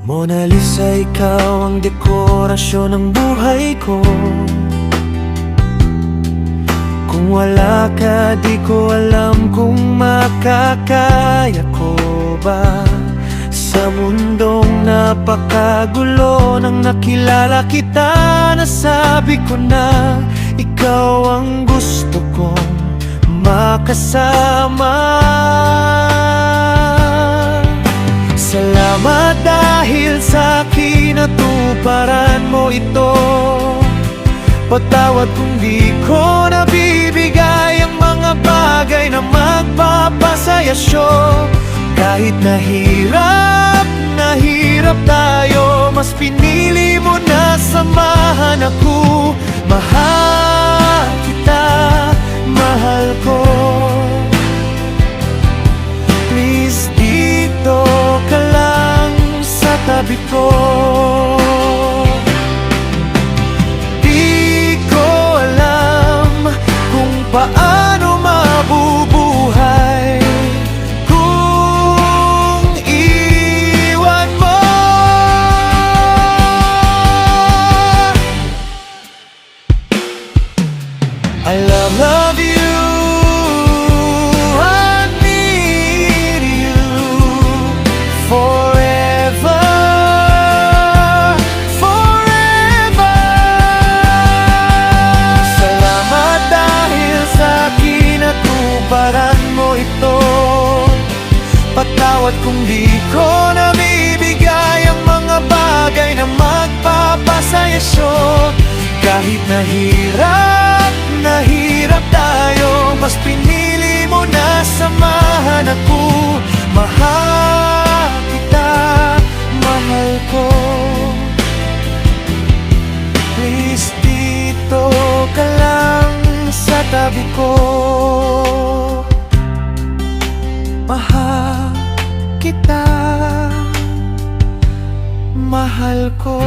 Mona Lisa, ikaw ang dekorasyon ng buhay ko. Kung wala ka, di ko alam kung makakaya ko ba sa mundong napakagulo. Nang nakilala kita, nasabi ko na ikaw ang gusto kong makasama. Salamat dahil sa akin natuparan mo ito. Patawad kung di ko nabibigay ang mga bagay na magpapasaya syo. Kahit nahirap tayo, mas pinili mo na samahan ako. Mahal kita, mahal ko. Please, dito ka lang sa tabi ko. Paano mabubuhay kung iwan mo? I love you, I need you forever, forever. Salamat dahil sa akin natuparan mo ito. Patawad kung di ko nabibigay ang mga bagay na magpapasaya syo. Kahit nahirap tayo, mas pinili mo na samahan ako. Mahal kita, mahal ko. Please, dito ka lang sa tabi ko. Mahal kita, mahal ko.